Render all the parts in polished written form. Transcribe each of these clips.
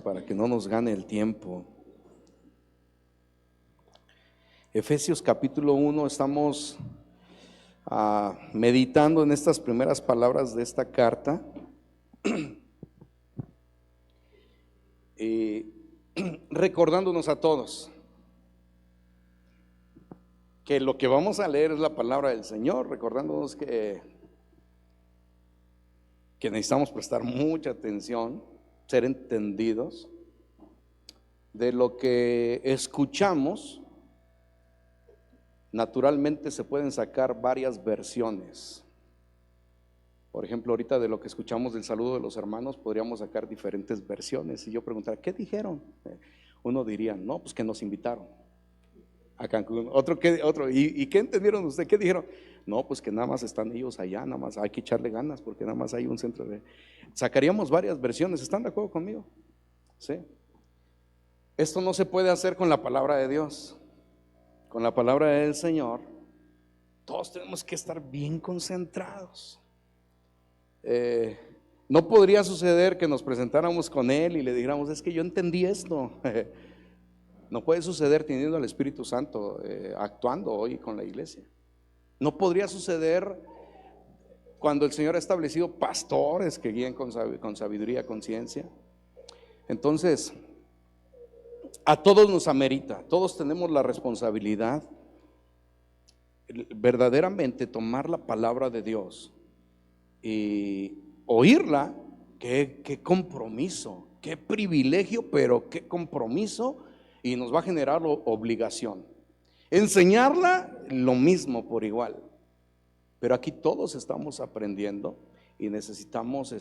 para que no nos gane el tiempo. Efesios capítulo 1, estamos meditando en estas primeras palabras de esta carta. Recordándonos a todos que lo que vamos a leer es la palabra del Señor, recordándonos que necesitamos prestar mucha atención, ser entendidos de lo que escuchamos. Naturalmente se pueden sacar varias versiones. Por ejemplo, ahorita de lo que escuchamos del saludo de los hermanos podríamos sacar diferentes versiones. Y yo preguntar, ¿qué dijeron? Uno diría, no, pues que nos invitaron a Cancún. Otro, ¿y qué entendieron ustedes? ¿Qué dijeron? No, pues que nada más están ellos allá, nada más hay que echarle ganas porque nada más hay un centro de... Sacaríamos varias versiones. ¿Están de acuerdo conmigo? Sí. Esto no se puede hacer con la palabra de Dios. Con la palabra del Señor todos tenemos que estar bien concentrados. No podría suceder que nos presentáramos con Él y le dijéramos, es que yo entendí esto. No puede suceder teniendo al Espíritu Santo actuando hoy con la iglesia. No podría suceder cuando el Señor ha establecido pastores que guíen con sabiduría, conciencia. Entonces, a todos nos amerita, todos tenemos la responsabilidad verdaderamente tomar la palabra de Dios y oírla. Qué compromiso, qué privilegio, pero qué compromiso, y nos va a generar obligación. Enseñarla, lo mismo por igual, pero aquí todos estamos aprendiendo y necesitamos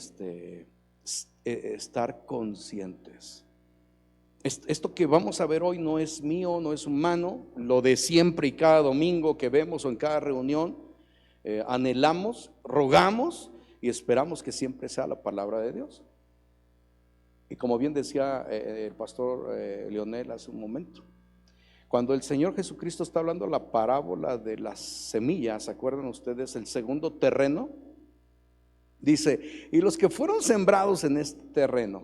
estar conscientes. Esto que vamos a ver hoy no es mío, no es humano. Lo de siempre y cada domingo que vemos o en cada reunión, anhelamos, rogamos y esperamos que siempre sea la palabra de Dios. Y como bien decía el pastor Leonel hace un momento, cuando el Señor Jesucristo está hablando la parábola de las semillas, ¿se acuerdan ustedes? El segundo terreno, dice, y los que fueron sembrados en este terreno,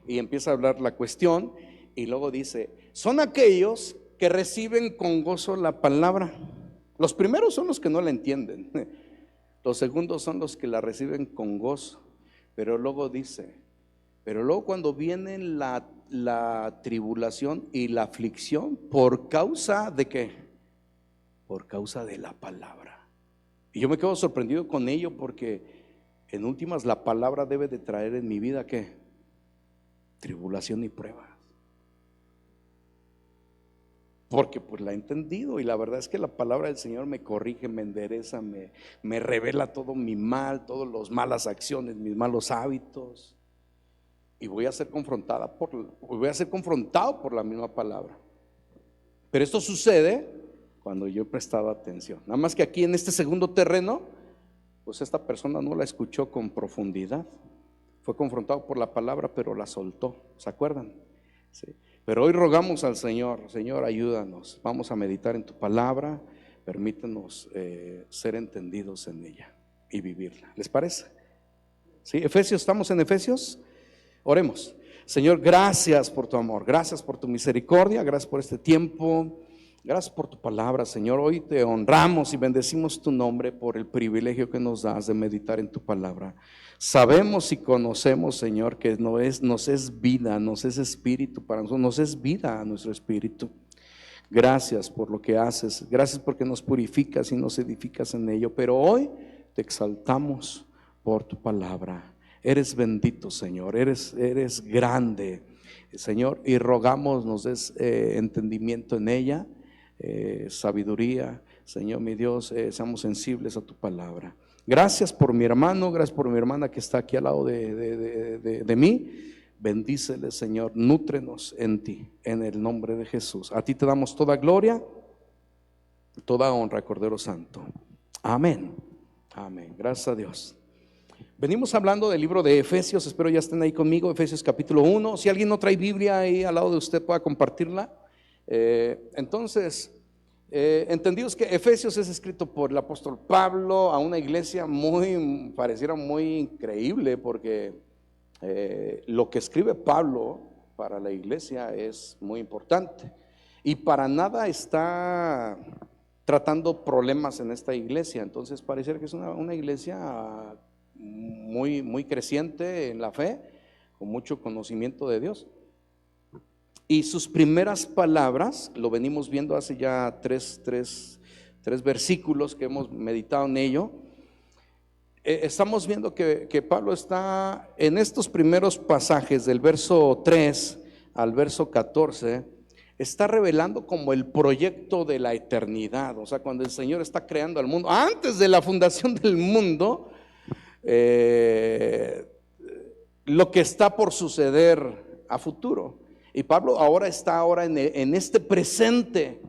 y empieza a hablar la cuestión. Y luego dice, son aquellos que reciben con gozo la palabra. Los primeros son los que no la entienden. Los segundos son los que la reciben con gozo. Pero luego dice, pero luego cuando viene la tribulación y la aflicción, ¿por causa de qué? Por causa de la palabra. Y yo me quedo sorprendido con ello, porque en últimas la palabra debe de traer en mi vida ¿qué? Tribulación y prueba. Porque pues la he entendido, y la verdad es que la palabra del Señor me corrige, me endereza, me revela todo mi mal, todas las malas acciones, mis malos hábitos, y voy a ser confrontado por la misma palabra. Pero esto sucede cuando yo he prestado atención. Nada más que aquí en este segundo terreno, pues esta persona no la escuchó con profundidad. Fue confrontado por la palabra, pero la soltó. ¿Se acuerdan? Sí. Pero hoy rogamos al Señor, Señor, ayúdanos, vamos a meditar en tu palabra, permítenos ser entendidos en ella y vivirla. ¿Les parece? ¿Sí? Efesios, ¿estamos en Efesios? Oremos. Señor, gracias por tu amor, gracias por tu misericordia, gracias por este tiempo, gracias por tu palabra, Señor. Hoy te honramos y bendecimos tu nombre por el privilegio que nos das de meditar en tu palabra. Sabemos y conocemos, Señor, que nos es vida, nos es espíritu para nosotros, nos es vida a nuestro espíritu. Gracias por lo que haces, gracias porque nos purificas y nos edificas en ello. Pero hoy te exaltamos por tu palabra. Eres bendito, Señor, eres grande, Señor, y rogamos nos des entendimiento en ella, sabiduría, Señor mi Dios, seamos sensibles a tu palabra. Gracias por mi hermano, gracias por mi hermana que está aquí al lado de mí. Bendícele, Señor, nútrenos en ti, en el nombre de Jesús. A ti te damos toda gloria, toda honra, Cordero Santo. Amén. Amén. Gracias a Dios. Venimos hablando del libro de Efesios, espero ya estén ahí conmigo, Efesios capítulo 1. Si alguien no trae Biblia ahí al lado de usted, pueda compartirla. Entonces, entendidos que Efesios es escrito por el apóstol Pablo a una iglesia pareciera muy increíble, porque lo que escribe Pablo para la iglesia es muy importante y para nada está tratando problemas en esta iglesia. Entonces pareciera que es una iglesia muy, muy creciente en la fe, con mucho conocimiento de Dios. Y sus primeras palabras, lo venimos viendo hace ya tres versículos que hemos meditado en ello. Estamos viendo que Pablo está en estos primeros pasajes del verso 3 al verso 14, está revelando como el proyecto de la eternidad. O sea, cuando el Señor está creando al mundo, antes de la fundación del mundo, lo que está por suceder a futuro. Y Pablo está en este presente,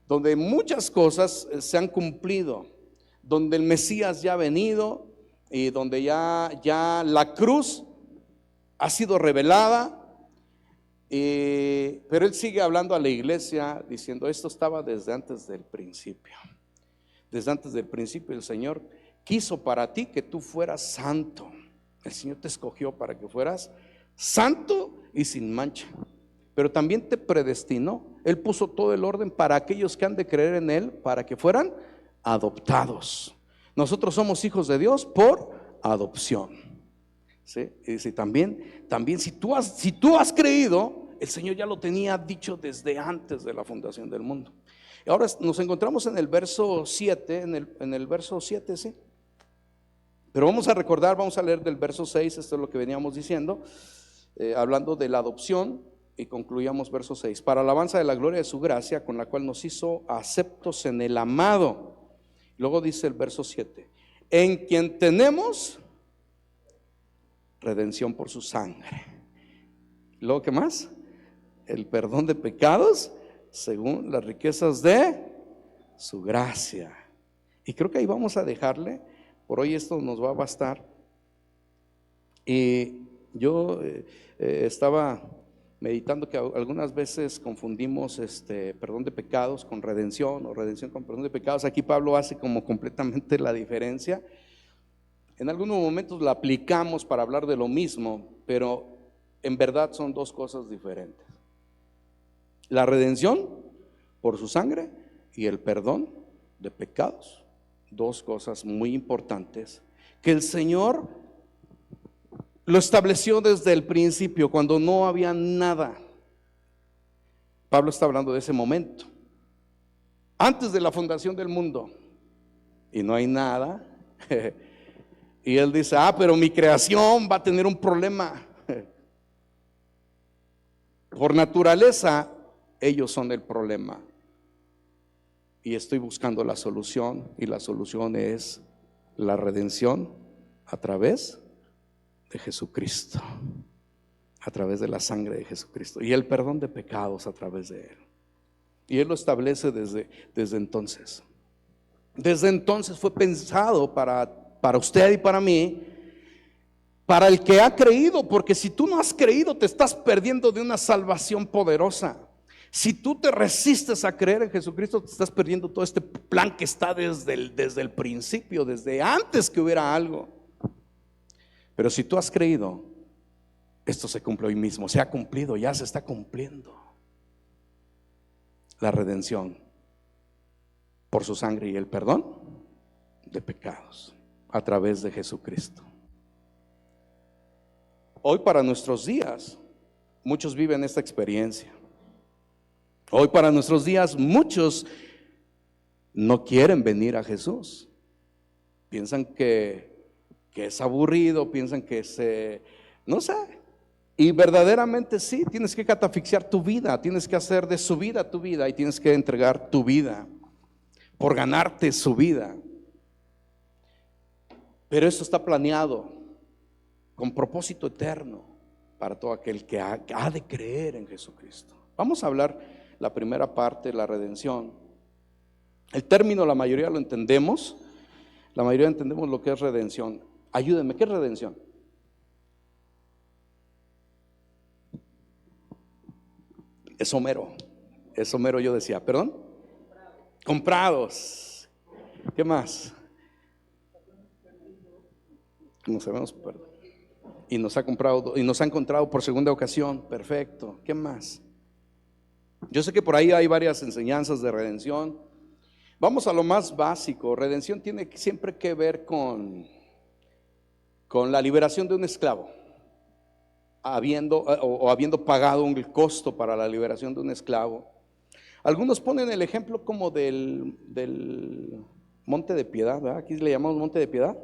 donde muchas cosas se han cumplido, donde el Mesías ya ha venido y donde ya la cruz ha sido revelada. Pero él sigue hablando a la iglesia diciendo: esto estaba desde antes del principio. Desde antes del principio el Señor quiso para ti que tú fueras santo. El Señor te escogió para que fueras santo y sin mancha, pero también te predestinó. Él puso todo el orden para aquellos que han de creer en Él, para que fueran adoptados. Nosotros somos hijos de Dios por adopción, ¿sí? Y dice, también si tú has creído, el Señor ya lo tenía dicho desde antes de la fundación del mundo. Y ahora nos encontramos en el verso 7, en el verso 7, sí. Pero vamos a leer del verso 6, esto es lo que veníamos diciendo, hablando de la adopción, y concluíamos verso 6. Para alabanza de la gloria de su gracia, con la cual nos hizo aceptos en el amado. Luego dice el verso 7, en quien tenemos redención por su sangre. Luego, ¿qué más? El perdón de pecados según las riquezas de su gracia. Y creo que ahí vamos a dejarle. Por hoy esto nos va a bastar. Y yo estaba meditando que algunas veces confundimos perdón de pecados con redención, o redención con perdón de pecados. Aquí Pablo hace como completamente la diferencia. En algunos momentos la aplicamos para hablar de lo mismo, pero en verdad son dos cosas diferentes: la redención por su sangre y el perdón de pecados. Dos cosas muy importantes que el Señor lo estableció desde el principio, cuando no había nada. Pablo está hablando de ese momento, antes de la fundación del mundo, y no hay nada. Y él dice: pero mi creación va a tener un problema. Por naturaleza, ellos son el problema. Y estoy buscando la solución, y la solución es la redención a través de Jesucristo, a través de la sangre de Jesucristo, y el perdón de pecados a través de Él. Y Él lo establece desde entonces. Desde entonces fue pensado para usted y para mí, para el que ha creído, porque si tú no has creído, te estás perdiendo de una salvación poderosa. Si tú te resistes a creer en Jesucristo, te estás perdiendo todo este plan que está desde el principio, desde antes que hubiera algo. Pero si tú has creído, esto se cumple hoy mismo, se ha cumplido, ya se está cumpliendo. La redención por su sangre y el perdón de pecados a través de Jesucristo. Hoy, para nuestros días, muchos viven esta experiencia. Hoy, para nuestros días, muchos no quieren venir a Jesús. Piensan que es aburrido, piensan que no sé. Y verdaderamente sí, tienes que catafixiar tu vida, tienes que hacer de su vida tu vida, y tienes que entregar tu vida por ganarte su vida. Pero eso está planeado con propósito eterno para todo aquel que ha de creer en Jesucristo. Vamos a hablar la primera parte, la redención. El término la mayoría lo entendemos. La mayoría entendemos lo que es redención. Ayúdenme, ¿qué es redención? Es Homero. Es Homero, yo decía, ¿perdón? Comprados. ¿Qué más? No sabemos, perdón. y nos ha encontrado por segunda ocasión. Perfecto. ¿Qué más? Yo sé que por ahí hay varias enseñanzas de redención. Vamos a lo más básico. Redención tiene siempre que ver con la liberación de un esclavo, habiendo pagado un costo para la liberación de un esclavo. Algunos ponen el ejemplo como del Monte de Piedad, ¿verdad? Aquí le llamamos Monte de Piedad,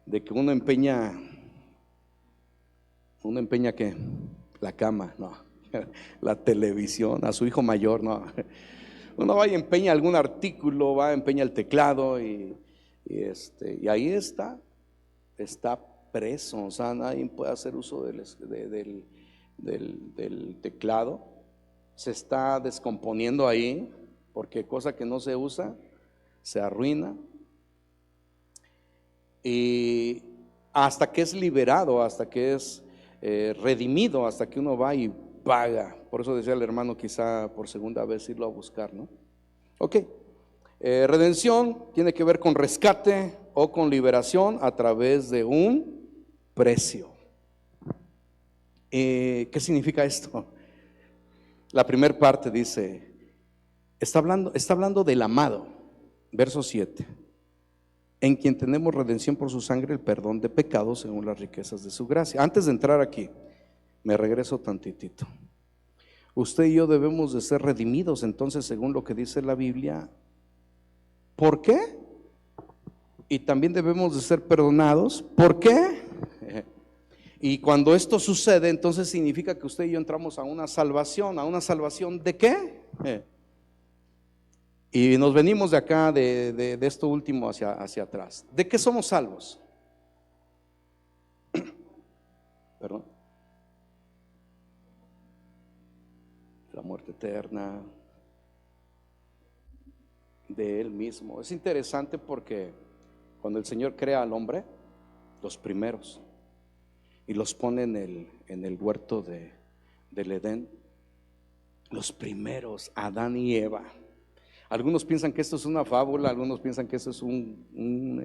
de que uno empeña que la cama, no, la televisión, a su hijo mayor, no. Uno va y empeña algún artículo, empeña el teclado y ahí está preso. O sea, nadie puede hacer uso del teclado. Se está descomponiendo ahí, porque cosa que no se usa se arruina. Y hasta que es liberado, hasta que es redimido, hasta que uno va y paga. Por eso decía el hermano, quizá por segunda vez irlo a buscar, ¿no? Ok. Redención tiene que ver con rescate o con liberación a través de un precio. ¿Qué significa esto? La primera parte dice, está hablando del amado, verso 7, en quien tenemos redención por su sangre, el perdón de pecados según las riquezas de su gracia. Antes de entrar aquí, me regreso tantitito. Usted y yo debemos de ser redimidos, entonces, según lo que dice la Biblia. ¿Por qué? Y también debemos de ser perdonados. ¿Por qué? Y cuando esto sucede, entonces significa que usted y yo entramos a una salvación. ¿A una salvación de qué? Y nos venimos de acá, de esto último hacia atrás. ¿De qué somos salvos? Perdón. La muerte eterna, de Él mismo. Es interesante porque cuando el Señor crea al hombre, los primeros, y los pone en el huerto del Edén, los primeros, Adán y Eva. Algunos piensan que esto es una fábula, algunos piensan que esto es un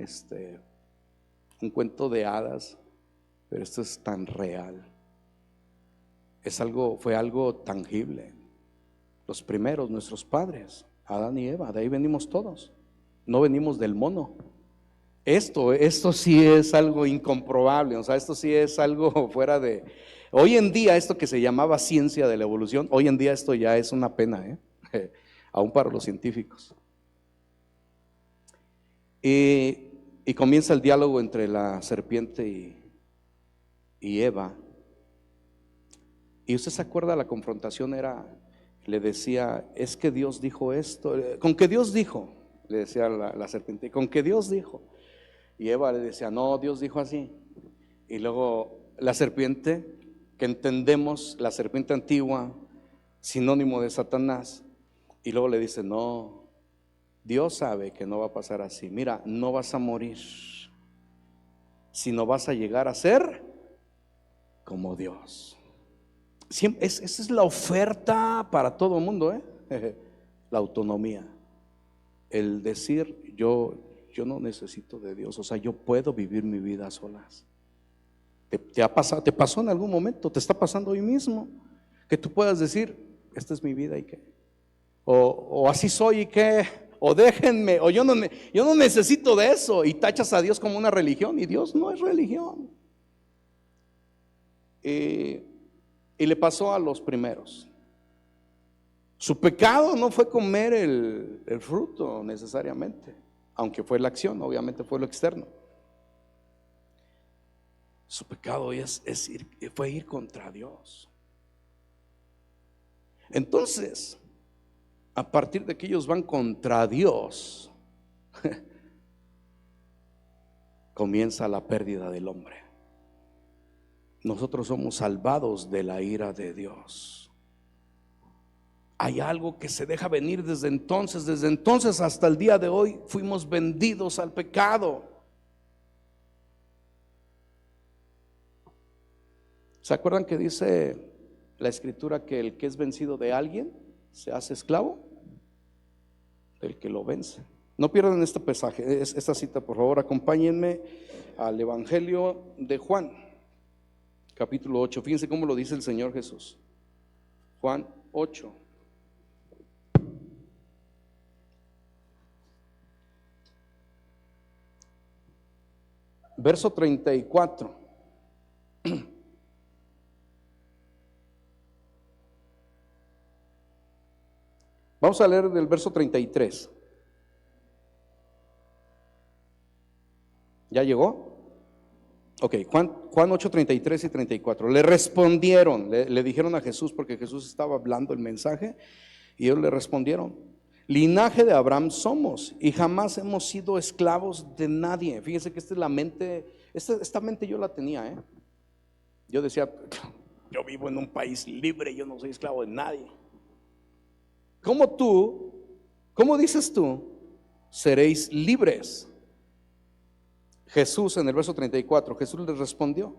cuento de hadas, pero esto es tan real. Fue algo tangible. Los primeros, nuestros padres, Adán y Eva, de ahí venimos todos. No venimos del mono. Esto sí es algo incomprobable, o sea, esto sí es algo fuera de. Hoy en día, esto que se llamaba ciencia de la evolución, hoy en día esto ya es una pena, aún para los científicos. Y comienza el diálogo entre la serpiente y Eva. Y usted se acuerda, la confrontación le decía, es que Dios dijo esto, con que Dios dijo, le decía la serpiente, con que Dios dijo. Y Eva le decía, no, Dios dijo así. Y luego la serpiente, que entendemos, la serpiente antigua, sinónimo de Satanás, y luego le dice, no, Dios sabe que no va a pasar así. Mira, no vas a morir, sino vas a llegar a ser como Dios. Esa es la oferta para todo el mundo, la autonomía, el decir yo no necesito de Dios, o sea, yo puedo vivir mi vida a solas. ¿Te pasó en algún momento? ¿Te está pasando hoy mismo? Que tú puedas decir, esta es mi vida y qué, o así soy y qué, o déjenme, o yo no necesito de eso, y tachas a Dios como una religión, y Dios no es religión. Y le pasó a los primeros. Su pecado no fue comer el fruto necesariamente, aunque fue la acción, obviamente fue lo externo. Su pecado fue ir contra Dios. Entonces, a partir de que ellos van contra Dios, comienza la pérdida del hombre. Nosotros somos salvados de la ira de Dios. Hay algo que se deja venir desde entonces hasta el día de hoy. Fuimos vendidos al pecado. ¿Se acuerdan que dice la escritura que el que es vencido de alguien se hace esclavo del que lo vence? No pierdan este pasaje, esta cita, por favor, acompáñenme al Evangelio de Juan, capítulo 8. Fíjense cómo lo dice el Señor Jesús. Juan 8. Verso 34. Vamos a leer del verso 33. ¿Ya llegó? Ok, Juan 8, 33 y 34. Le respondieron, le dijeron a Jesús, porque Jesús estaba hablando el mensaje, y ellos le respondieron: linaje de Abraham somos, y jamás hemos sido esclavos de nadie. Fíjense que esta es la mente, esta mente yo la tenía, Yo decía, yo vivo en un país libre, yo no soy esclavo de nadie. ¿Cómo dices tú, seréis libres? Jesús, en el verso 34, Jesús les respondió: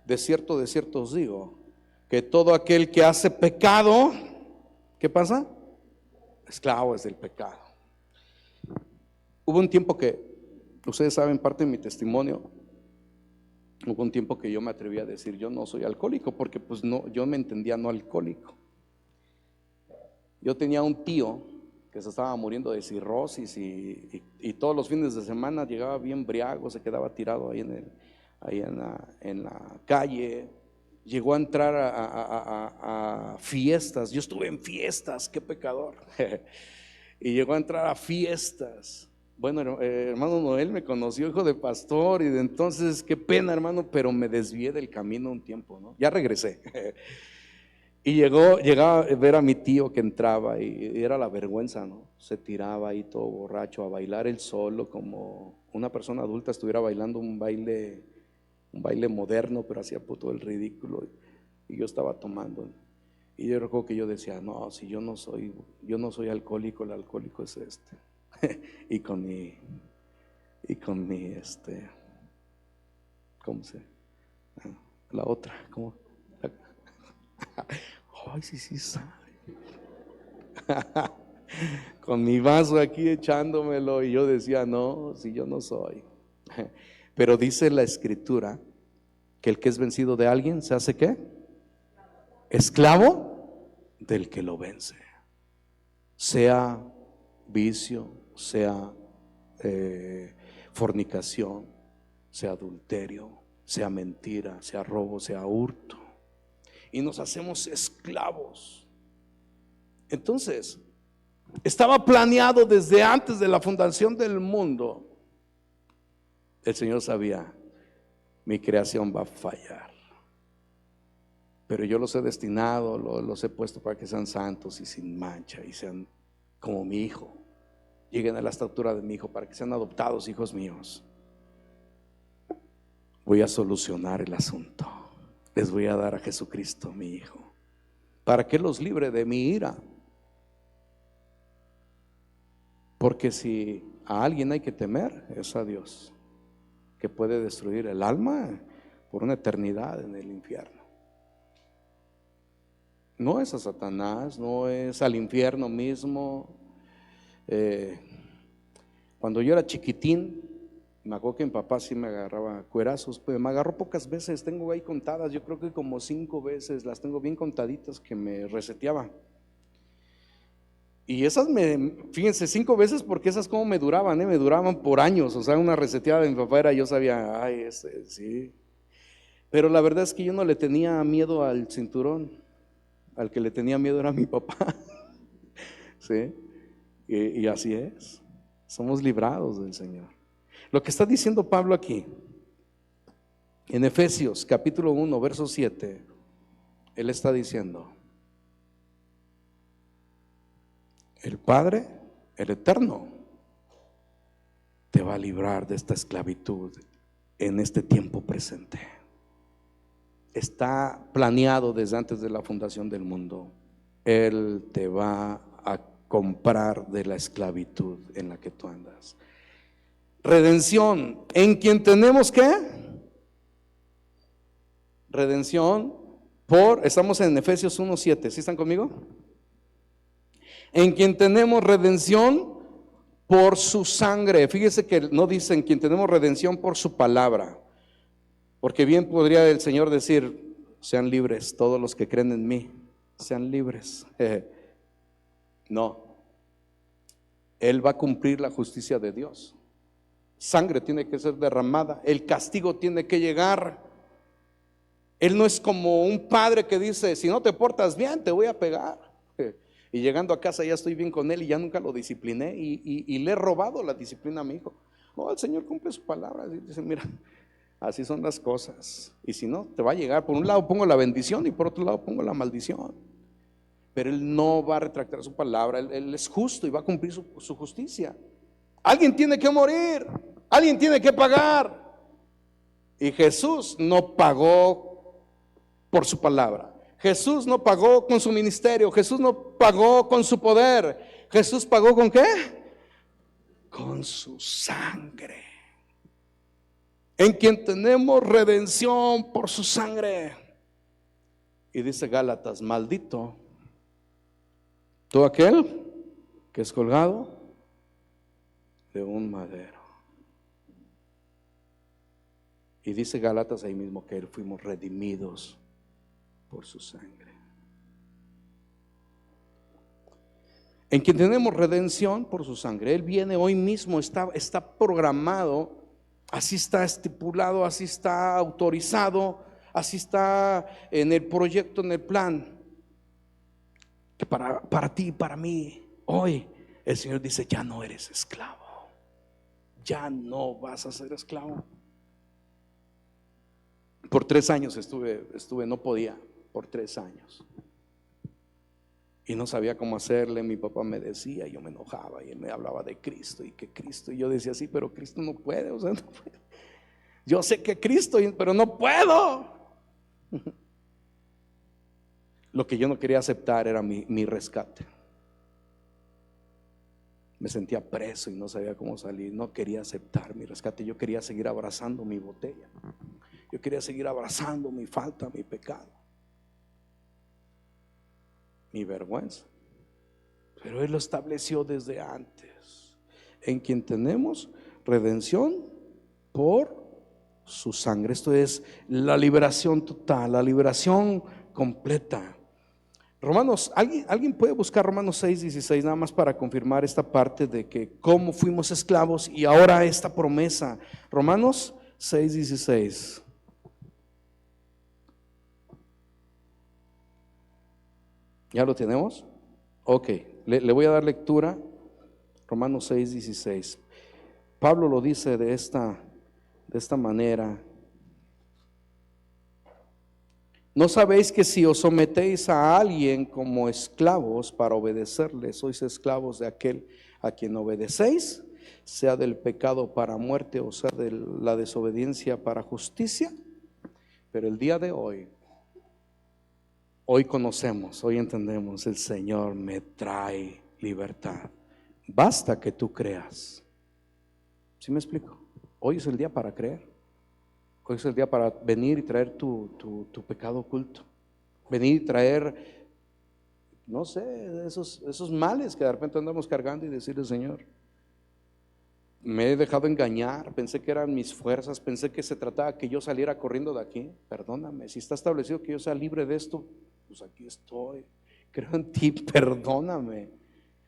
de cierto os digo, que todo aquel que hace pecado, ¿qué pasa? Esclavo es del pecado. Hubo un tiempo que, ustedes saben parte de mi testimonio, hubo un tiempo que yo me atreví a decir: yo no soy alcohólico, porque pues no, yo me entendía no alcohólico. Yo tenía un tío que se estaba muriendo de cirrosis y todos los fines de semana llegaba bien briago, se quedaba tirado ahí en la calle. Llegó a entrar a fiestas. Yo estuve en fiestas, qué pecador. Y llegó a entrar a fiestas. Bueno, hermano Noel me conoció, hijo de pastor, y de entonces, qué pena, hermano, pero me desvié del camino un tiempo, ¿no? Ya regresé. Y llegaba a ver a mi tío que entraba y era la vergüenza, ¿no? Se tiraba ahí todo borracho a bailar él solo, como una persona adulta estuviera bailando un baile moderno, pero hacía todo el ridículo. Y yo estaba tomando. Y yo recuerdo que yo decía: no, si yo no soy alcohólico, el alcohólico es este. y con mi ¿cómo se? La otra, ¿cómo? Ay, sí sabe. Con mi vaso aquí echándomelo, y yo decía: no, si yo no soy. Pero dice la Escritura que el que es vencido de alguien se hace ¿qué? Esclavo del que lo vence. Sea vicio, sea fornicación, sea adulterio, sea mentira, sea robo, sea hurto. Y nos hacemos esclavos. Entonces, estaba planeado desde antes de la fundación del mundo. El Señor sabía: mi creación va a fallar, pero yo los he destinado, los he puesto para que sean santos y sin mancha, y sean como mi hijo, lleguen a la estatura de mi hijo, para que sean adoptados hijos míos. Voy a solucionar el asunto. Les voy a dar a Jesucristo, mi hijo, para que los libre de mi ira. Porque si a alguien hay que temer, es a Dios, que puede destruir el alma por una eternidad en el infierno. No es a Satanás, no es al infierno mismo. Cuando yo era chiquitín, me acuerdo que mi papá sí me agarraba cuerazos, pero me agarró pocas veces. Tengo ahí contadas, yo creo que como 5 veces, las tengo bien contaditas, que me reseteaba. Y esas fíjense, 5 veces, porque esas como me duraban por años. O sea, una reseteada de mi papá era, yo sabía, ay, sí. Pero la verdad es que yo no le tenía miedo al cinturón. Al que le tenía miedo era mi papá. ¿Sí? Y así es. Somos librados del Señor. Lo que está diciendo Pablo aquí, en Efesios capítulo 1, verso 7, él está diciendo: el Padre, el Eterno, te va a librar de esta esclavitud en este tiempo presente. Está planeado desde antes de la fundación del mundo. Él te va a comprar de la esclavitud en la que tú andas. Redención, en quien tenemos ¿qué? Redención estamos en Efesios 1:7, ¿sí están conmigo? En quien tenemos redención por su sangre. Fíjese que no dicen quien tenemos redención por su palabra, porque bien podría el Señor decir: sean libres todos los que creen en mí, sean libres. No, Él va a cumplir la justicia de Dios. Sangre tiene que ser derramada, el castigo tiene que llegar. Él no es como un padre que dice: si no te portas bien te voy a pegar, y llegando a casa ya estoy bien con él y ya nunca lo discipliné y le he robado la disciplina a mi hijo. No, el Señor cumple su palabra y dice: mira, así son las cosas, y si no te va a llegar, por un lado pongo la bendición y por otro lado pongo la maldición. Pero Él no va a retractar su palabra. Él es justo y va a cumplir su justicia. Alguien tiene que morir, alguien tiene que pagar, y Jesús no pagó por su palabra. Jesús no pagó con su ministerio. Jesús no pagó con su poder. Jesús pagó ¿con qué? Con su sangre, en quien tenemos redención por su sangre. Y dice Gálatas: maldito todo aquel que es colgado de un madero. Y dice Gálatas ahí mismo que fuimos redimidos por su sangre, en quien tenemos redención por su sangre. Él viene hoy mismo, está programado, así está estipulado, así está autorizado, así está en el proyecto, en el plan, que para ti y para mí hoy el Señor dice: ya no eres esclavo, ya no vas a ser esclavo. Por 3 años estuve, no podía, por 3 años, y no sabía cómo hacerle. Mi papá me decía, yo me enojaba, y él me hablaba de Cristo y que Cristo, y yo decía: sí, pero Cristo no puede, o sea, no puede. Yo sé que Cristo, pero no puedo. Lo que yo no quería aceptar era mi rescate. Me sentía preso y no sabía cómo salir. No quería aceptar mi rescate. Yo quería seguir abrazando mi botella. Yo quería seguir abrazando mi falta, mi pecado, mi vergüenza. Pero Él lo estableció desde antes, en quien tenemos redención por su sangre. Esto es la liberación total, la liberación completa. Romanos, ¿alguien puede buscar Romanos 6:16 nada más para confirmar esta parte de que cómo fuimos esclavos y ahora esta promesa? Romanos 6:16. ¿Ya lo tenemos? Ok, le voy a dar lectura. Romanos 6:16. Pablo lo dice de esta manera: ¿no sabéis que si os sometéis a alguien como esclavos para obedecerle, sois esclavos de aquel a quien obedecéis, sea del pecado para muerte o sea de la desobediencia para justicia? Pero el día de hoy conocemos, hoy entendemos: el Señor me trae libertad. Basta que tú creas. ¿Sí me explico? Hoy es el día para creer. Hoy es el día para venir y traer tu pecado oculto. Venir y traer, no sé, esos males que de repente andamos cargando, y decirle: Señor, me he dejado engañar, pensé que eran mis fuerzas, pensé que se trataba que yo saliera corriendo de aquí. Perdóname, si está establecido que yo sea libre de esto, pues aquí estoy, creo en ti, perdóname.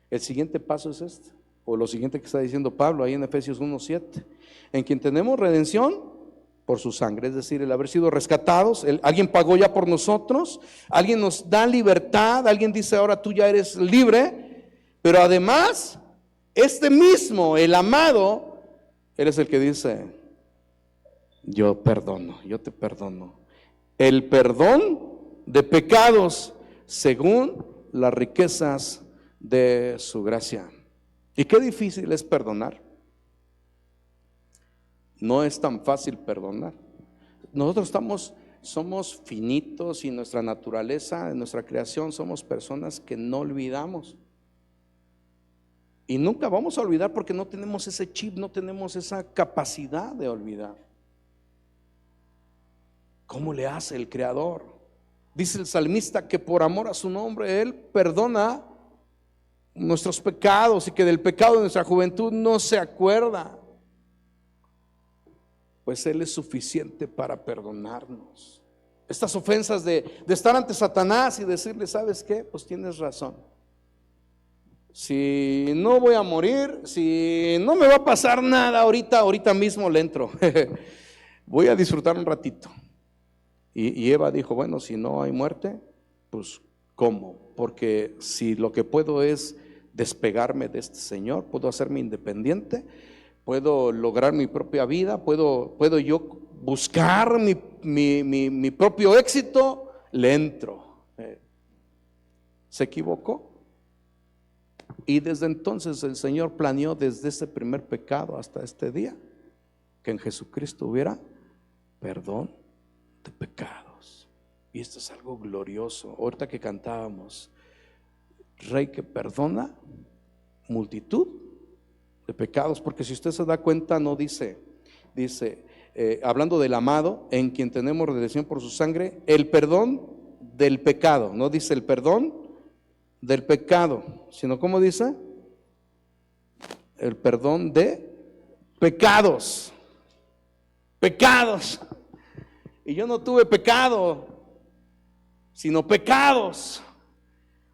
El siguiente paso es este, o lo siguiente que está diciendo Pablo ahí en Efesios 1:7: en quien tenemos redención por su sangre, es decir, el haber sido rescatados. Alguien pagó ya por nosotros, alguien nos da libertad, alguien dice: ahora tú ya eres libre. Pero además, este mismo, el amado, Él es el que dice: yo perdono, yo te perdono. El perdón de pecados según las riquezas de su gracia. Y qué difícil es perdonar. No es tan fácil perdonar. Nosotros somos finitos, y nuestra naturaleza, en nuestra creación, somos personas que no olvidamos. Y nunca vamos a olvidar porque no tenemos ese chip, no tenemos esa capacidad de olvidar. ¿Cómo le hace el Creador? Dice el salmista que por amor a su nombre Él perdona nuestros pecados y que del pecado de nuestra juventud no se acuerda, pues Él es suficiente para perdonarnos. Estas ofensas de estar ante Satanás y decirle, ¿sabes qué? Pues tienes razón. Si no voy a morir, si no me va a pasar nada ahorita mismo le entro. Voy a disfrutar un ratito. Y Eva dijo, bueno, si no hay muerte, pues ¿cómo? Porque si lo que puedo es despegarme de este Señor, puedo hacerme independiente, puedo lograr mi propia vida, puedo yo buscar mi propio éxito, le entro. Se equivocó. Y desde entonces el Señor planeó desde ese primer pecado hasta este día que en Jesucristo hubiera perdón de pecados. Y esto es algo glorioso. Ahorita que cantábamos, Rey que perdona multitud de pecados, porque si usted se da cuenta no dice hablando del amado en quien tenemos redención por su sangre, el perdón del pecado, no dice el perdón del pecado, sino ¿cómo dice? El perdón de pecados. Pecados. Y yo no tuve pecado, sino pecados.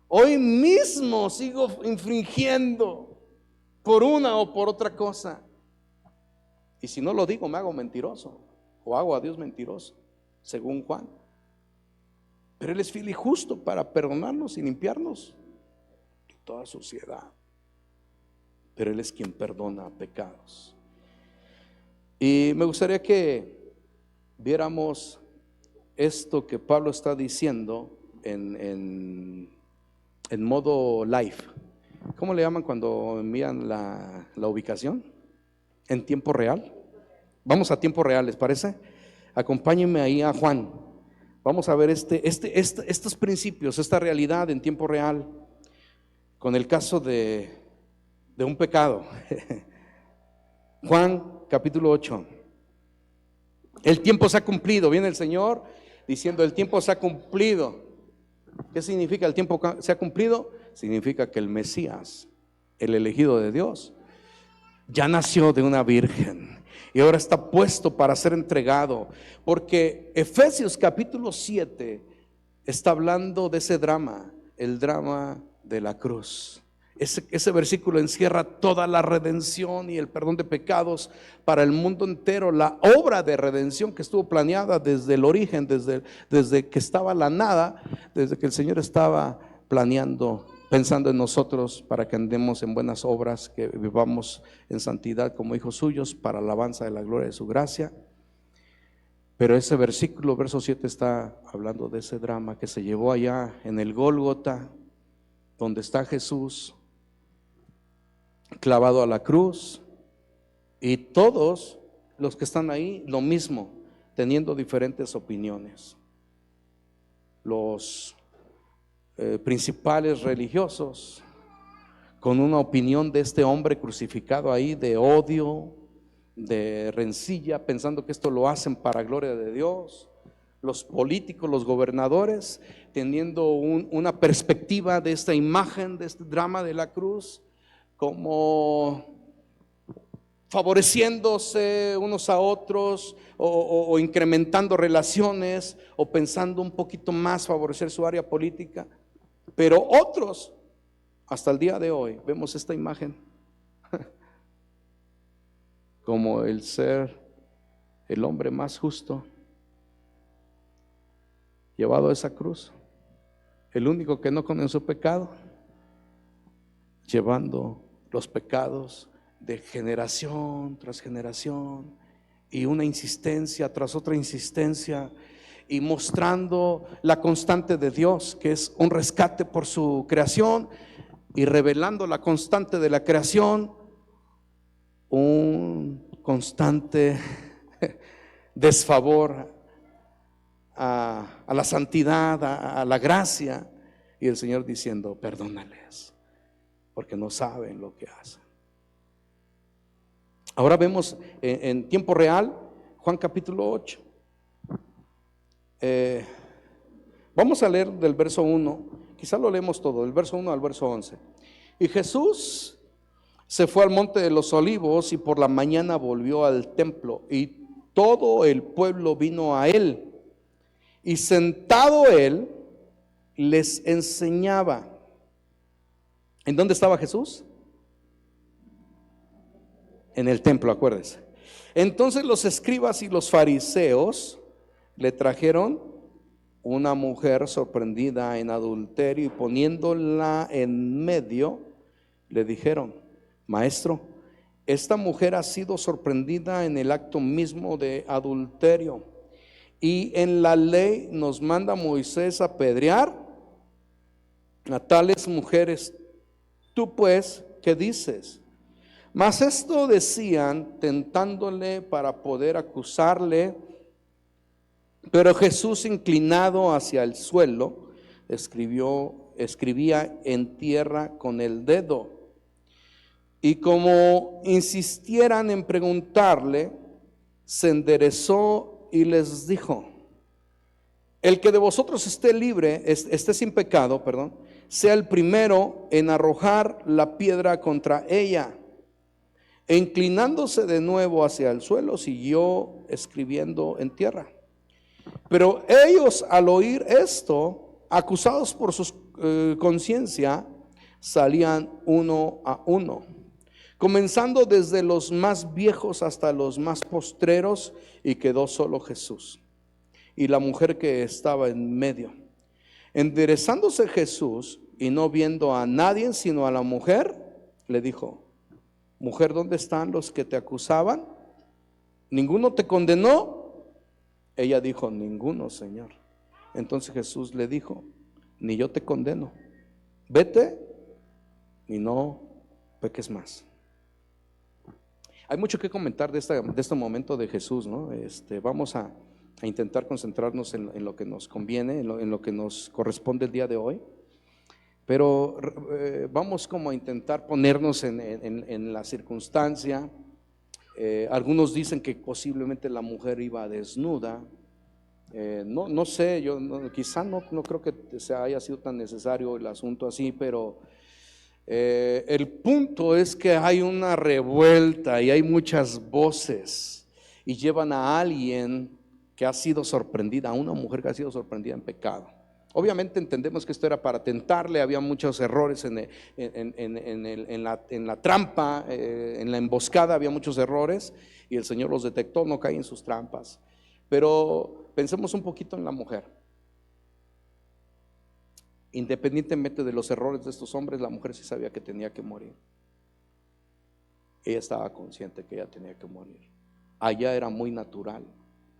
Hoy mismo sigo infringiendo por una o por otra cosa. Y si no lo digo, me hago mentiroso, o hago a Dios mentiroso, según Juan. Pero Él es fiel y justo para perdonarnos y limpiarnos de toda suciedad. Pero Él es quien perdona pecados. Y me gustaría que viéramos esto que Pablo está diciendo en modo live. ¿Cómo le llaman cuando envían la ubicación? En tiempo real. Vamos a tiempo real, ¿les parece? Acompáñenme ahí a Juan. Vamos a ver estos principios, esta realidad en tiempo real, con el caso de un pecado. Juan capítulo 8. El tiempo se ha cumplido. Viene el Señor diciendo, el tiempo se ha cumplido. ¿Qué significa el tiempo se ha cumplido? Significa que el Mesías, el elegido de Dios, ya nació de una virgen y ahora está puesto para ser entregado. Porque Efesios capítulo 7 está hablando de ese drama, el drama de la cruz. Ese versículo encierra toda la redención y el perdón de pecados para el mundo entero, la obra de redención que estuvo planeada desde el origen, desde que estaba la nada, desde que el Señor estaba planeando, pensando en nosotros para que andemos en buenas obras, que vivamos en santidad como hijos suyos para alabanza de la gloria de su gracia. Pero ese versículo, verso 7, está hablando de ese drama que se llevó allá en el Gólgota, donde está Jesús clavado a la cruz, y todos los que están ahí lo mismo, teniendo diferentes opiniones. Los principales religiosos con una opinión de este hombre crucificado ahí, de odio, de rencilla, pensando que esto lo hacen para gloria de Dios. Los políticos, los gobernadores, teniendo una perspectiva de esta imagen, de este drama de la cruz, como favoreciéndose unos a otros, o incrementando relaciones, o pensando un poquito más favorecer su área política. Pero otros, hasta el día de hoy, vemos esta imagen como el ser el hombre más justo, llevado a esa cruz, el único que no conoció pecado, llevando los pecados de generación tras generación, y una insistencia tras otra insistencia, y mostrando la constante de Dios, que es un rescate por su creación, y revelando la constante de la creación, un constante desfavor a la santidad, a la gracia, y el Señor diciendo, perdónales, porque no saben lo que hacen. Ahora vemos en tiempo real Juan capítulo 8. Vamos a leer del verso 1, quizá lo leemos todo, del verso 1 al verso 11. Y Jesús se fue al monte de los olivos y por la mañana volvió al templo y todo el pueblo vino a él. Y sentado él les enseñaba. ¿En dónde estaba Jesús? En el templo, acuérdense. Entonces los escribas y los fariseos le trajeron una mujer sorprendida en adulterio y poniéndola en medio, le dijeron: Maestro, esta mujer ha sido sorprendida en el acto mismo de adulterio, y en la ley nos manda Moisés apedrear a tales mujeres. Tú pues, ¿qué dices? Mas esto decían tentándole para poder acusarle. Pero Jesús, inclinado hacia el suelo, escribía en tierra con el dedo. Y como insistieran en preguntarle, se enderezó y les dijo: el que de vosotros esté libre, esté sin pecado, sea el primero en arrojar la piedra contra ella. E inclinándose de nuevo hacia el suelo, siguió escribiendo en tierra. Pero ellos, al oír esto, acusados por su conciencia, salían uno a uno, comenzando desde los más viejos hasta los más postreros, y quedó solo Jesús y la mujer que estaba en medio. Enderezándose Jesús y no viendo a nadie sino a la mujer, le dijo: Mujer, ¿dónde están los que te acusaban? ¿Ninguno te condenó? Ella dijo: ninguno, Señor. Entonces Jesús le dijo: ni yo te condeno, vete y no peques más. Hay mucho que comentar de este momento de Jesús, ¿no? Vamos a intentar concentrarnos en lo que nos conviene, en lo que nos corresponde el día de hoy. Pero vamos como a intentar ponernos en la circunstancia. Algunos dicen que posiblemente la mujer iba desnuda. No sé, yo quizá no creo que haya sido tan necesario el asunto así, pero el punto es que hay una revuelta y hay muchas voces y llevan a alguien que ha sido sorprendida, a una mujer que ha sido sorprendida en pecado. Obviamente entendemos que esto era para tentarle, había muchos errores en la trampa, en la emboscada había muchos errores y el Señor los detectó, no cae en sus trampas. Pero pensemos un poquito en la mujer. Independientemente de los errores de estos hombres, la mujer sí sabía que tenía que morir. Ella estaba consciente que ella tenía que morir. Allá era muy natural.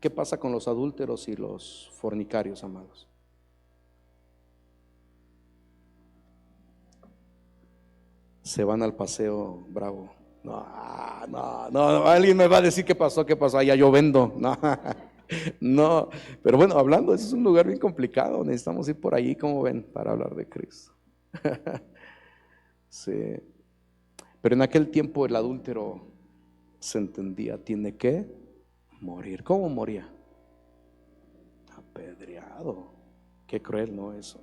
¿Qué pasa con los adúlteros y los fornicarios, amados? Se van al paseo bravo. No, alguien me va a decir qué pasó, allá yo vendo. No, pero bueno, hablando, ese es un lugar bien complicado. Necesitamos ir por allí, como ven, para hablar de Cristo. Sí. Pero en aquel tiempo el adúltero se entendía, tiene que morir. ¿Cómo moría? Apedreado. Qué cruel, ¿no? Eso.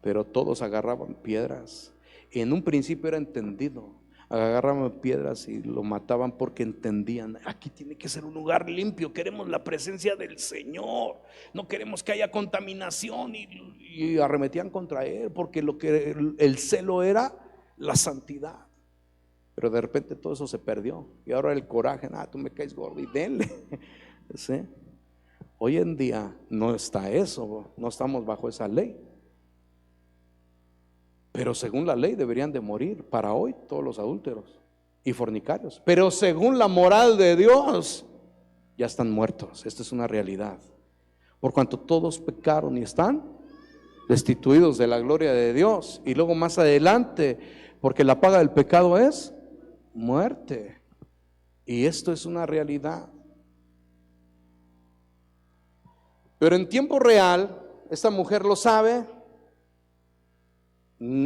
Pero todos agarraban piedras. Y en un principio era entendido. Agarraban piedras y lo mataban porque entendían: aquí tiene que ser un lugar limpio, queremos la presencia del Señor, no queremos que haya contaminación, y arremetían contra él porque lo que el celo era la santidad. Pero de repente todo eso se perdió y ahora el coraje: tú me caes gordo y denle. ¿Sí? Hoy en día no está eso, no estamos bajo esa ley. Pero según la ley deberían de morir para hoy todos los adúlteros y fornicarios. Pero según la moral de Dios ya están muertos. Esta es una realidad. Por cuanto todos pecaron y están destituidos de la gloria de Dios. Y luego más adelante, porque la paga del pecado es muerte. Y esto es una realidad. Pero en tiempo real, esta mujer lo sabe,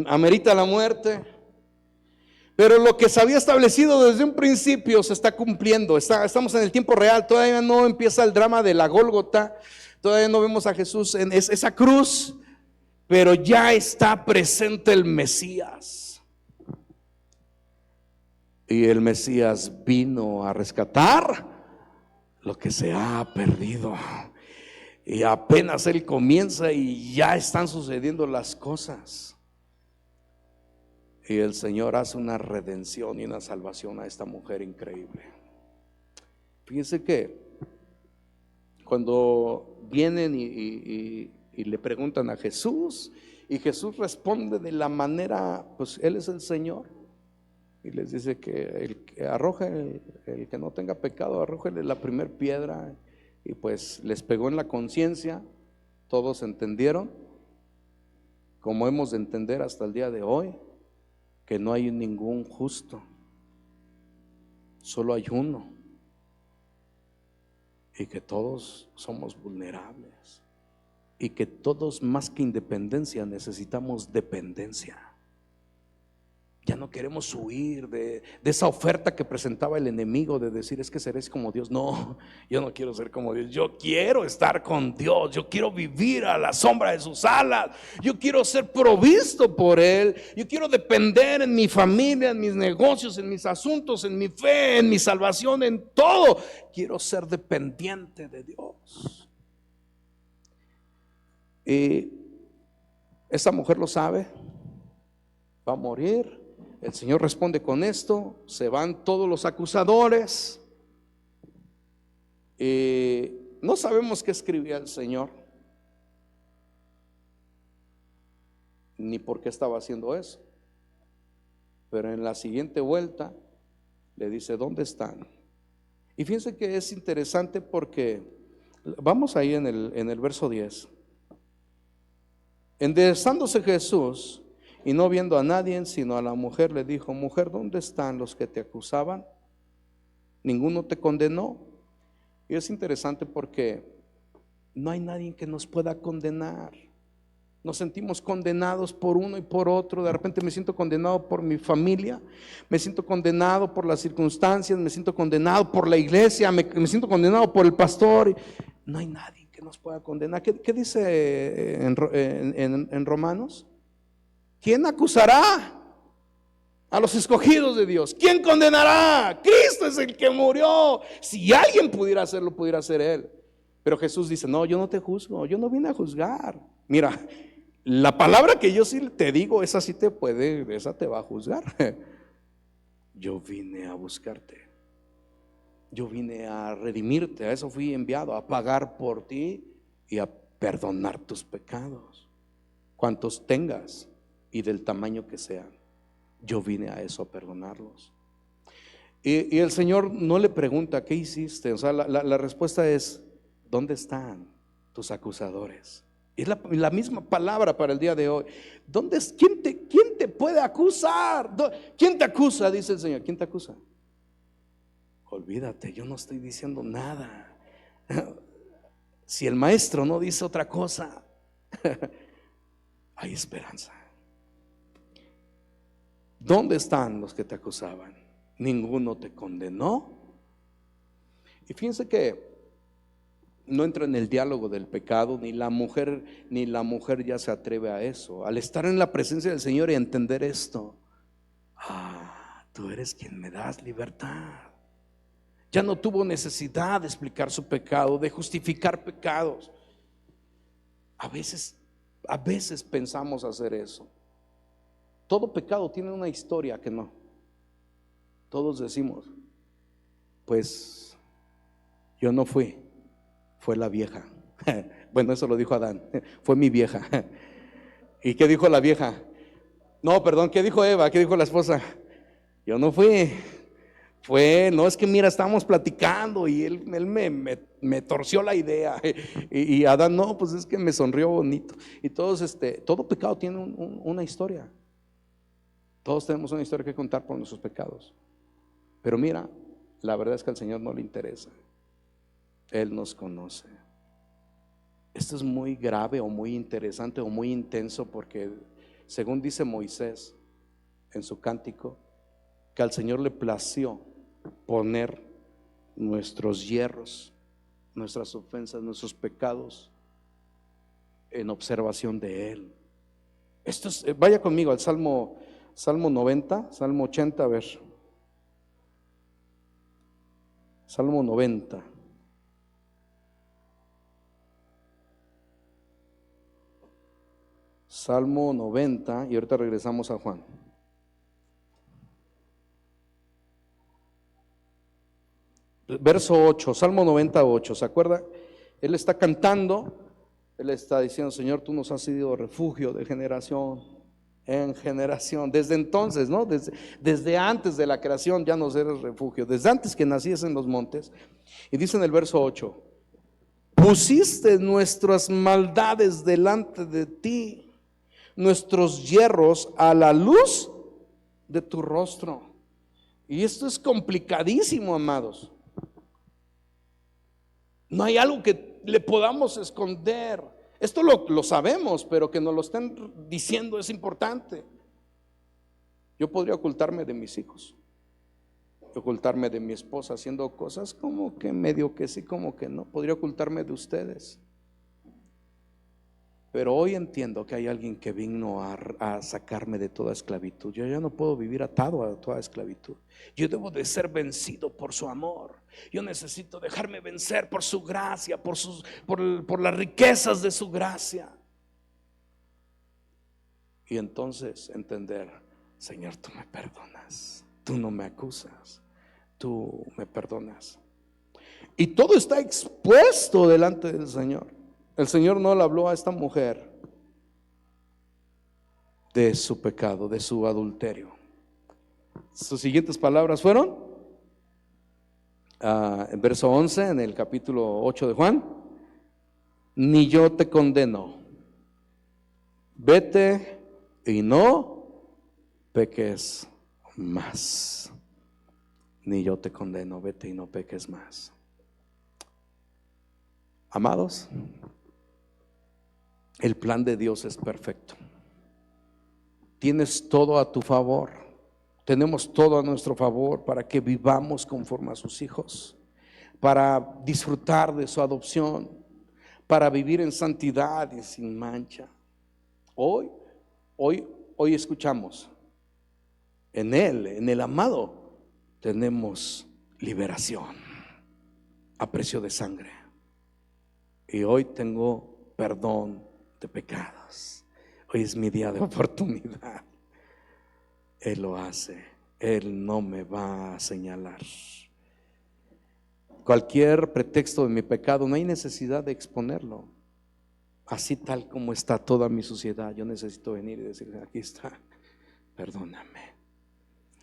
amerita la muerte, pero lo que se había establecido desde un principio se está cumpliendo. Estamos en el tiempo real, todavía no empieza el drama de la Gólgota, todavía no vemos a Jesús en esa cruz, pero ya está presente el Mesías. Y el Mesías vino a rescatar lo que se ha perdido. Y apenas Él comienza y ya están sucediendo las cosas. Y el Señor hace una redención y una salvación a esta mujer increíble. Fíjense que cuando vienen y le preguntan a Jesús, y Jesús responde de la manera, pues Él es el Señor, y les dice que el que arroje, el que no tenga pecado, arrójele la primer piedra. Y pues les pegó en la conciencia. Todos entendieron, como hemos de entender hasta el día de hoy, que no hay ningún justo, solo hay uno, y que todos somos vulnerables, y que todos, más que independencia, necesitamos dependencia. Ya no queremos huir de esa oferta que presentaba el enemigo de decir: es que seréis como Dios. No, yo no quiero ser como Dios. Yo quiero estar con Dios. Yo quiero vivir a la sombra de sus alas. Yo quiero ser provisto por Él. Yo quiero depender en mi familia, en mis negocios, en mis asuntos, en mi fe, en mi salvación, en todo. Quiero ser dependiente de Dios. Y esta mujer lo sabe. Va a morir. El Señor responde con esto. Se van todos los acusadores. No sabemos qué escribía el Señor, ni por qué estaba haciendo eso. Pero en la siguiente vuelta le dice: ¿dónde están? Y fíjense que es interesante porque vamos ahí en el verso 10. Enderezándose Jesús y no viendo a nadie sino a la mujer, le dijo: mujer, ¿dónde están los que te acusaban? ¿Ninguno te condenó? Y es interesante porque no hay nadie que nos pueda condenar. Nos sentimos condenados por uno y por otro. De repente me siento condenado por mi familia, me siento condenado por las circunstancias, me siento condenado por la iglesia, me siento condenado por el pastor. No hay nadie que nos pueda condenar. ¿Qué dice en Romanos? ¿Quién acusará a los escogidos de Dios? ¿Quién condenará? Cristo es el que murió. Si alguien pudiera hacerlo, pudiera ser Él. Pero Jesús dice: no, yo no te juzgo, yo no vine a juzgar. Mira, la palabra que yo sí te digo, esa sí te puede, esa te va a juzgar. Yo vine a buscarte. Yo vine a redimirte. A eso fui enviado, a pagar por ti y a perdonar tus pecados, cuantos tengas y del tamaño que sean. Yo vine a eso, a perdonarlos. Y el Señor no le pregunta: ¿qué hiciste? O sea, la respuesta es: ¿dónde están tus acusadores? Es la misma palabra para el día de hoy. ¿Quién te puede acusar? ¿Quién te acusa? Dice el Señor. ¿Quién te acusa? Olvídate, yo no estoy diciendo nada. Si el maestro no dice otra cosa, hay esperanza. ¿Dónde están los que te acusaban? ¿Ninguno te condenó? Y fíjense que no entra en el diálogo del pecado, ni la mujer ya se atreve a eso. Al estar en la presencia del Señor y entender esto: tú eres quien me das libertad. Ya no tuvo necesidad de explicar su pecado, de justificar pecados. A veces pensamos hacer eso. Todo pecado tiene una historia que no. Todos decimos: pues yo no fui, fue la vieja. Bueno, eso lo dijo Adán, fue mi vieja. ¿Y qué dijo la vieja? No, perdón, ¿qué dijo Eva? ¿Qué dijo la esposa? Yo no fui, no, es que mira, estábamos platicando y él me torció la idea. Y Adán: no, pues es que me sonrió bonito. Y todos, todo pecado tiene una historia. Todos tenemos una historia que contar por nuestros pecados. Pero mira, la verdad es que al Señor no le interesa. Él nos conoce. Esto es muy grave o muy interesante o muy intenso, porque según dice Moisés en su cántico, que al Señor le plació poner nuestros hierros, nuestras ofensas, nuestros pecados en observación de Él. Esto es, vaya conmigo al Salmo 90, Salmo 80, a ver. Salmo 90. Salmo 90, y ahorita regresamos a Juan. Verso 8, Salmo 98, ¿se acuerda? Él está cantando, él está diciendo: Señor, tú nos has sido refugio de generación en generación. Desde entonces, ¿no? Desde antes de la creación ya nos eres refugio, desde antes que nacías en los montes. Y dice en el verso 8: pusiste nuestras maldades delante de ti, nuestros yerros a la luz de tu rostro. Y esto es complicadísimo, amados. No hay algo que le podamos esconder. Esto lo sabemos, pero que nos lo estén diciendo es importante. Yo podría ocultarme de mis hijos, ocultarme de mi esposa haciendo cosas como que medio que sí, como que no. Podría ocultarme de ustedes. Pero hoy entiendo que hay alguien que vino a sacarme de toda esclavitud. Yo ya no puedo vivir atado a toda esclavitud. Yo debo de ser vencido por su amor. Yo necesito dejarme vencer por su gracia, por las riquezas de su gracia. Y entonces entender: Señor, tú me perdonas, tú no me acusas, tú me perdonas. Y todo está expuesto delante del Señor. El Señor no le habló a esta mujer de su pecado, de su adulterio. Sus siguientes palabras fueron, en verso 11, en el capítulo 8 de Juan: ni yo te condeno, vete y no peques más. Ni yo te condeno, vete y no peques más. Amados, el plan de Dios es perfecto. Tienes todo a tu favor. Tenemos todo a nuestro favor para que vivamos conforme a sus hijos, para disfrutar de su adopción, para vivir en santidad y sin mancha. Hoy escuchamos: en Él, en el amado, tenemos liberación a precio de sangre. Y hoy tengo perdón de pecados. Hoy es mi día de oportunidad. Él lo hace. Él no me va a señalar. Cualquier pretexto de mi pecado, no hay necesidad de exponerlo. Así tal como está toda mi sociedad, yo necesito venir y decirle: aquí está, perdóname.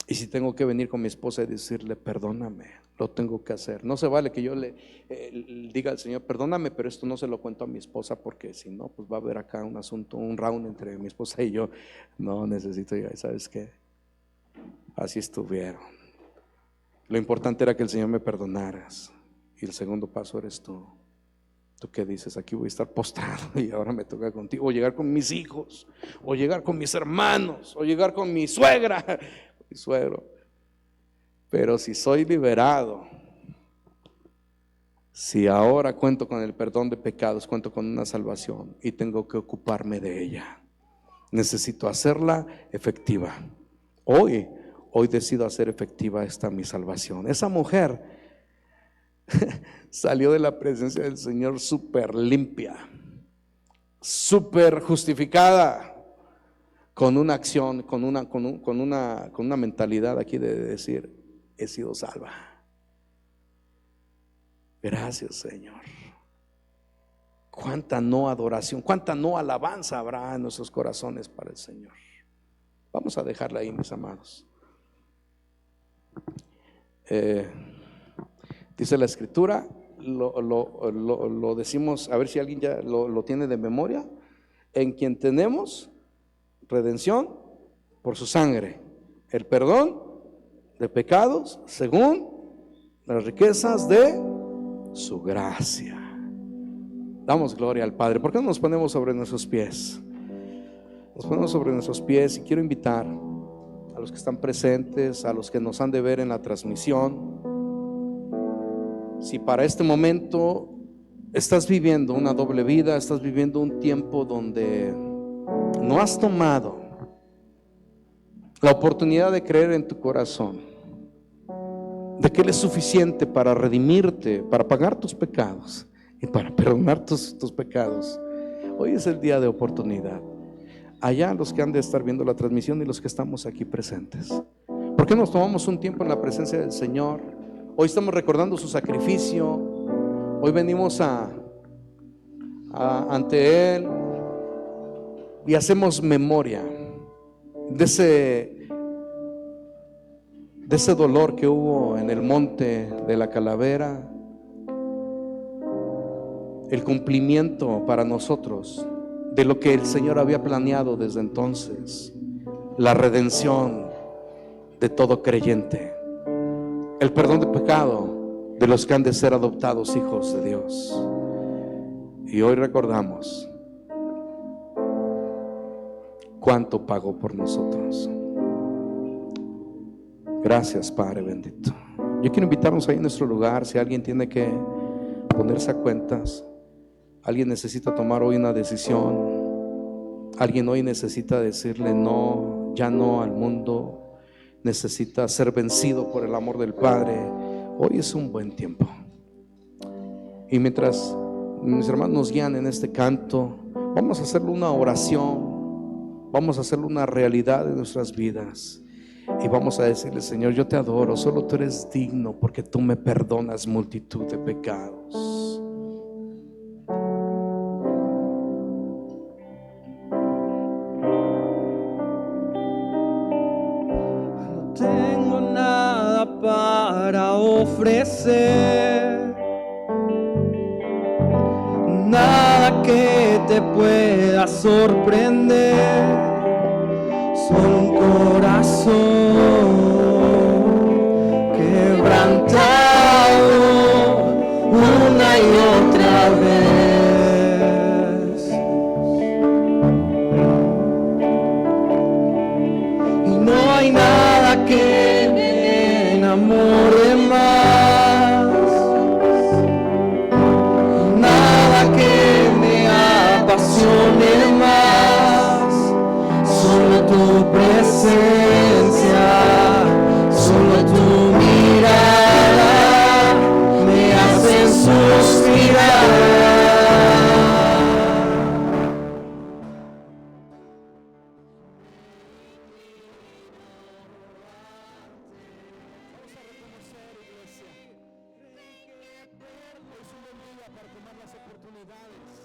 Y si tengo que venir con mi esposa y decirle: perdóname, lo tengo que hacer. No se vale que yo le diga al Señor: perdóname, pero esto no se lo cuento a mi esposa, porque si no, pues va a haber acá un asunto, un round entre mi esposa y yo. No, necesito ya, ¿sabes qué? Así estuvieron. Lo importante era que el Señor me perdonaras. Y el segundo paso eres tú. ¿Tú qué dices? Aquí voy a estar postrado y ahora me toca contigo. O llegar con mis hijos, o llegar con mis hermanos, o llegar con mi suegra, mi suegro. Pero si soy liberado, si ahora cuento con el perdón de pecados, cuento con una salvación y tengo que ocuparme de ella, necesito hacerla efectiva. Hoy decido hacer efectiva esta mi salvación. Esa mujer salió de la presencia del Señor súper limpia, súper justificada, con una acción, con una mentalidad aquí de decir: he sido salva. Gracias, Señor. Cuánta no adoración, cuánta no alabanza habrá en nuestros corazones para el Señor. Vamos a dejarla ahí, mis amados. Dice la Escritura, lo decimos, a ver si alguien ya lo tiene de memoria: en quien tenemos redención por su sangre, el perdón de pecados según las riquezas de su gracia. Damos gloria al Padre. ¿Por qué no nos ponemos sobre nuestros pies? Nos ponemos sobre nuestros pies y quiero invitar a los que están presentes, a los que nos han de ver en la transmisión. Si para este momento estás viviendo una doble vida, estás viviendo un tiempo donde no has tomado la oportunidad de creer en tu corazón, de que Él es suficiente para redimirte, para pagar tus pecados y para perdonar tus pecados. Hoy es el día de oportunidad. Allá los que han de estar viendo la transmisión y los que estamos aquí presentes, ¿por qué nos tomamos un tiempo en la presencia del Señor? Hoy estamos recordando su sacrificio. Hoy venimos ante Él y hacemos memoria de ese dolor que hubo en el monte de la calavera, el cumplimiento para nosotros de lo que el Señor había planeado desde entonces, la redención de todo creyente, el perdón de pecado de los que han de ser adoptados hijos de Dios. Y hoy recordamos cuánto pagó por nosotros. Gracias, Padre bendito. Yo quiero invitarnos ahí en nuestro lugar. Si alguien tiene que ponerse a cuentas, alguien necesita tomar hoy una decisión, alguien hoy necesita decirle no, ya no al mundo, necesita ser vencido por el amor del Padre. Hoy es un buen tiempo. Y mientras mis hermanos nos guían en este canto, vamos a hacerle una oración, vamos a hacerle una realidad en nuestras vidas. Y vamos a decirle: Señor, yo te adoro, solo tú eres digno, porque tú me perdonas multitud de pecados. No tengo nada para ofrecer, nada que te pueda sorprender, solo un corazón quebrantado una y otra vez. Y no hay nada que me enamore más, nada que me apasione más, solo tu presencia, solo tu mirada me hace suspirar. Hoy es un buen día para tomar las oportunidades.